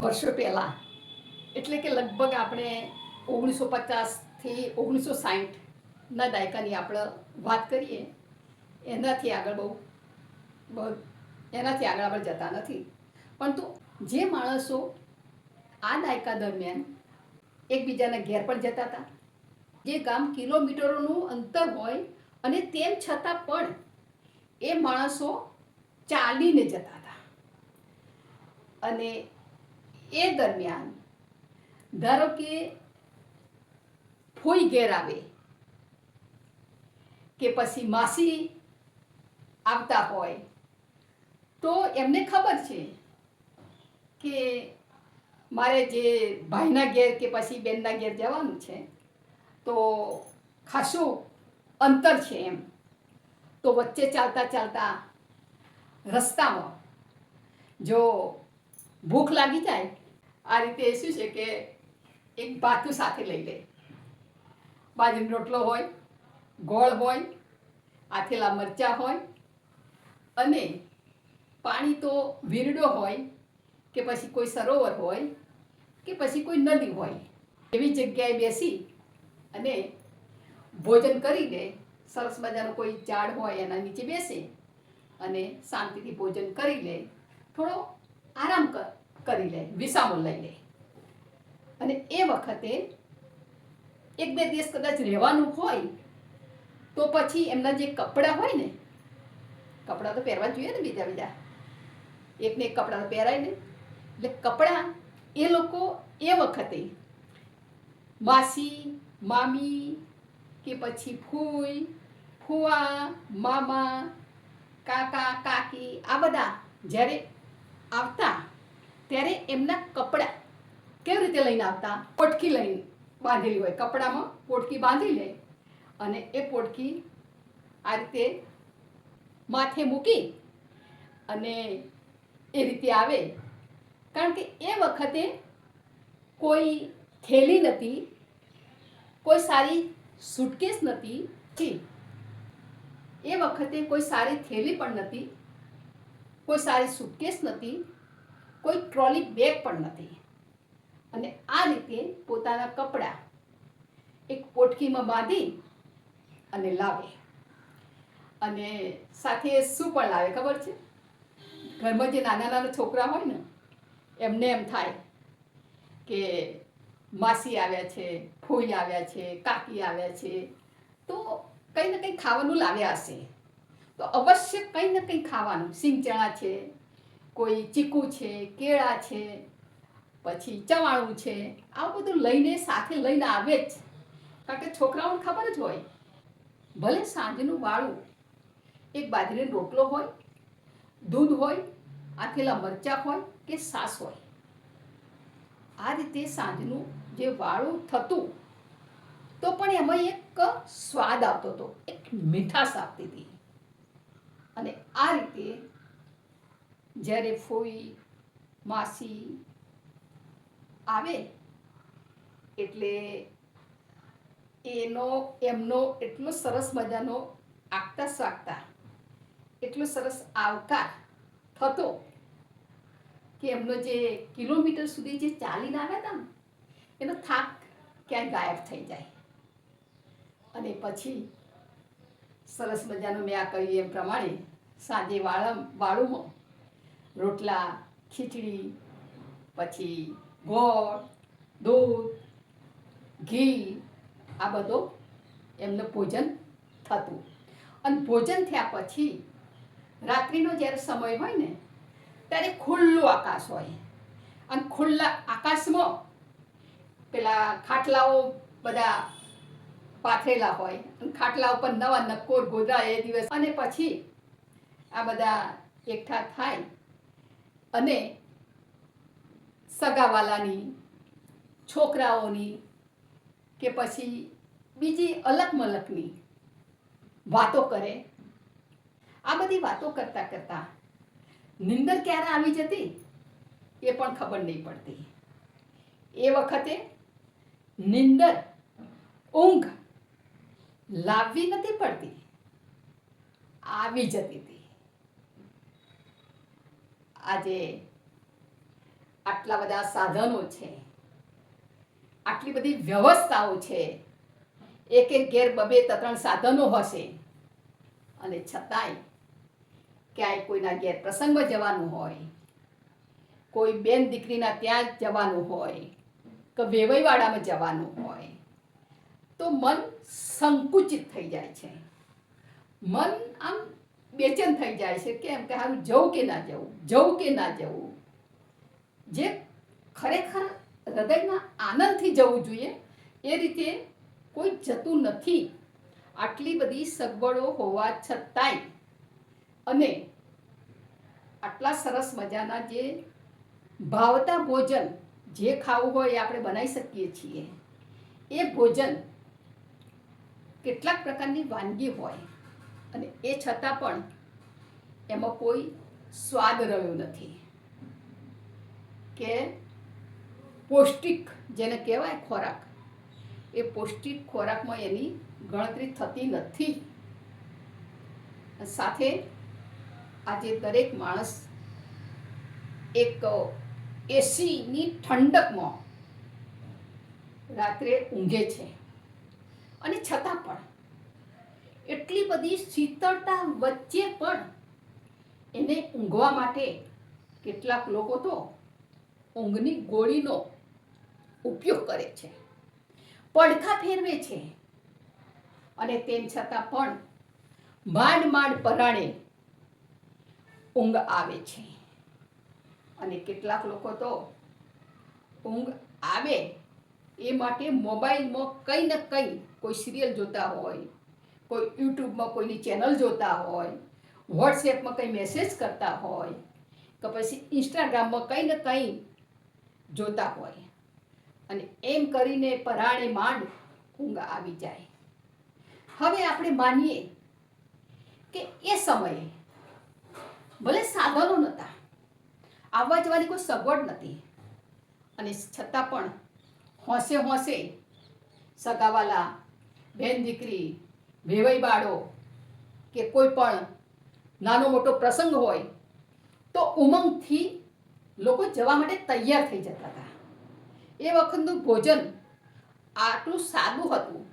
વર્ષો પહેલાં, એટલે કે લગભગ આપણે 1950થી 1960ના દાયકાની આપણે વાત કરીએ, એનાથી આગળ બહુ એનાથી આગળ આપણે જતા નથી. પરંતુ જે માણસો આ દાયકા દરમિયાન એકબીજાના ઘેર પણ જતા હતા, જે ગામ કિલોમીટરોનું અંતર હોય અને તેમ છતાં પણ એ માણસો ચાલીને જતા હતા. અને એ દરમિયાન ધારો કે ફોઈ ઘેર આવે કે પછી માસી આવતા હોય, તો એમને ખબર છે કે મારે જે ભાઈના ઘેર કે પછી બેનના ઘેર જવાનું છે, તો ખાસું અંતર છે એમ. તો વચ્ચે ચાલતા ચાલતા રસ્તામાં જો ભૂખ લાગી જાય, આ રીતે શું છે કે એક ભાથું સાથે લઈ લે. બાજરીનો રોટલો હોય, ગોળ હોય, આથેલા મરચાં હોય, અને પાણી તો વીરડો હોય કે પછી કોઈ સરોવર હોય કે પછી કોઈ નદી હોય, એવી જગ્યાએ બેસી અને ભોજન કરી લે. સરસ મજાનો કોઈ ઝાડ હોય એના નીચે બેસે અને શાંતિથી ભોજન કરી લે, થોડો આરામ કરી લે, વિસામો લઈ લે. અને એ વખતે એક બે દિવસ કદાચ રહેવાનું હોય, તો પછી એમના જે કપડાં હોય ને, કપડાં તો પહેરવા જોઈએ ને, બીજા બીજા એકને એક કપડાં તો પહેરાય ને, એટલે કપડાં એ લોકો એ વખતે માસી, મામી કે પછી ફૂઈ, ફુવા, મામા, કાકા, કાકી આ બધા જ્યારે આવતા, ત્યારે એમના કપડાં કેવી રીતે લઈને આવતા? પોટકી લઈને બાંધેલી હોય, કપડામાં પોટકી બાંધી લે અને એ પોટકી આ રીતે માથે મૂકી અને એ રીતે આવે. કારણ કે એ વખતે કોઈ થેલી નથી, કોઈ સારી સુટકેસ નથી, એ વખતે કોઈ સારી થેલી પણ નથી, કોઈ સારી સુટકેસ નથી, કોઈ ટ્રોલી બેગ પણ નથી. અને આ રીતે પોતાના કપડાં એક પોટકીમાં બાંધી અને લાવે. અને સાથે શું પણ લાવે ખબર છે? ઘરમાં જે નાના નાના છોકરા હોય ને, એમને એમ થાય કે માસી આવ્યા છે, ફોઈ આવ્યા છે, કાકી આવ્યા છે, તો કંઈ ને કંઈ ખાવાનું લાવ્યા હશે. તો અવશ્ય કંઈ ને કંઈ ખાવાનું, સિંગ ચણા છે, કોઈ ચીકુ છે, કેળા છે, પછી ચવાણું છે, આવું બધું લઈને સાથે લઈને આવે જ. કારણ કે છોકરાઓને ખબર જ હોય, ભલે સાંજનું વાળું એક બાજરીનો રોટલો હોય, દૂધ હોય, આથેલા મરચાં હોય કે છાશ હોય, આ રીતે સાંજનું જે વાળું થતું, તો પણ એમાં એક સ્વાદ આવતો હતો, એક મીઠાશ આવતી હતી. અને આ રીતે જ્યારે ફોઈ, માસી આવે એટલે એમનો એટલો સરસ મજાનો આગતા સ્વાગતા, એટલો સરસ આવકાર થતો કે એમનો જે કિલોમીટર સુધી જે ચાલીને આવ્યા હતા ને, એનો થાક ક્યાંય ગાયબ થઈ જાય. અને પછી સરસ મજાનું મેં આ કહ્યું એમ પ્રમાણે સાંજે વાળુમાં રોટલા, ખીચડી, પછી ગોળ, દૂધ, ઘી, આ બધો એમનું ભોજન થતું. અને ભોજન થયા પછી રાત્રિનો જ્યારે સમય હોય ને, ત્યારે ખુલ્લું આકાશ હોય. અને ખુલ્લા આકાશમાં પેલા ખાટલાઓ બધા પાથરેલા હોય, અને ખાટલા ઉપર નવા નક્કોર ગોદા એ દિવસ. અને પછી આ બધા એકઠા થાય અને સગાવાલાની, છોકરાઓની કે પછી બીજી અલગ મલકની વાતો કરે. આ બધી વાતો કરતા કરતા નિંદર ક્યારે આવી જતી એ પણ ખબર નહીં પડતી. એ વખતે નિંદર, ઊંઘ લાવવી નથી પડતી, આવી જતી હતી. આજે આટલા બધા સાધનો છે, આટલી બધી વ્યવસ્થાઓ છે, એક એક ઘેર બબે ત્રણ સાધનો હશે, અને છતાંય ક્યાંય કોઈના ઘેર પ્રસંગમાં જવાનું હોય, કોઈ બેન દીકરીના ત્યાં જવાનું હોય કે વેવઈવાડામાં જવાનું હોય તો મન સંકુચિત થઈ જાય છે, મન આમ બેચેન થઈ જાય છે કે એમ કે હારું જવું કે ના જવું, જવું કે ના જવું. જે ખરેખર હૃદયના આનંદથી જવું જોઈએ એ રીતે કોઈ જતું નથી. આટલી બધી સગવડો હોવા છતાંય અને આટલા સરસ મજાના જે ભાવતા ભોજન જે ખાવું હોય એ આપણે બનાવી શકીએ છીએ. એ ભોજન કેટલાક પ્રકારની વાનગી હોય અને એ છતાં પણ એમાં કોઈ સ્વાદ રહ્યો નથી કે પૌષ્ટિક જેને કહેવાય ખોરાક, એ પૌષ્ટિક ખોરાકમાં એની ગણતરી થતી નથી. સાથે આજે દરેક માણસ એક એસીની ઠંડકમાં રાત્રે ઊંઘે છે અને છતાં પણ એટલી બધી શીતળતા વચ્ચે પણ એને ઊંઘવા માટે કેટલાક લોકો તો ઊંઘની ગોળીનો ઉપયોગ કરે છે, પડખા ફેરવે છે, અને તેમ છતાં પણ માંડ માંડ પરાણે ઊંઘ આવે છે. અને કેટલાક લોકો તો ઊંઘ આવે એ માટે મોબાઈલમાં કંઈ ને કંઈ કોઈ સિરિયલ જોતા હોય, કોઈ યુટ્યુબમાં કોઈની ચેનલ જોતા હોય, વોટ્સએપમાં કંઈ મેસેજ કરતા હોય કે પછી ઇન્સ્ટાગ્રામમાં કંઈ ને કંઈ જોતા હોય, અને એમ કરીને પરાણે માંડ ઊંઘ આવી જાય. હવે આપણે માનીએ કે એ સમયે ભલે સાધનો નહોતા, આવવા જવાની કોઈ સગવડ નથી, અને છતાં પણ હોંશે હોંશે સગાવાલા, બેન દીકરી, વેવાઈ બાળો કે કોઈ પણ નાનો મોટો પ્રસંગ હોય તો ઉમંગથી લોકો જવા માટે તૈયાર થઈ જતા હતા. એ વખતનું ભોજન આટલું સાદું હતું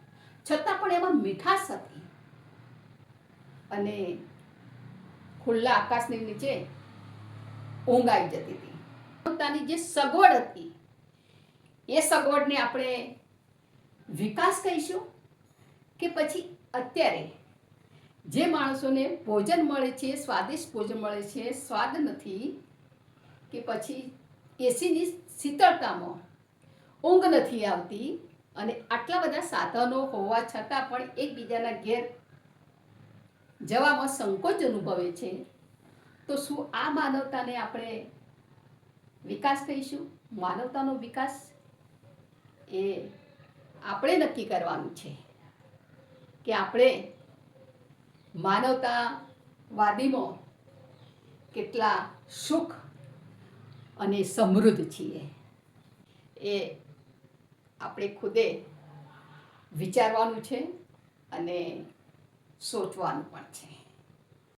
છતાં પણ એમાં મીઠાશ હતી, અને ખુલ્લા આકાશની નીચે ઊંઘ આવી જતી હતી. પોતાની જે સગવડ હતી એ સગવડને આપણે વિકાસ કહીશું કે પછી અત્યારે જે માણસોને ભોજન મળે છે, સ્વાદિષ્ટ ભોજન મળે છે, સ્વાદ નથી, કે પછી એસીની શીતળતામાં ઊંઘ નથી આવતી, અને આટલા બધા સાધનો હોવા છતાં પણ એકબીજાના ઘેર જવામાં સંકોચ અનુભવે છે, તો શું આ માનવતાને આપણે વિકાસ કહીશું? માનવતાનો વિકાસ એ આપણે નક્કી કરવાનું છે કે આપણે માનવતાવાદીમાં કેટલા સુખ અને સમૃદ્ધ છીએ. એ આપણે ખુદે વિચારવાનું છે અને સોચવાનું પણ છે.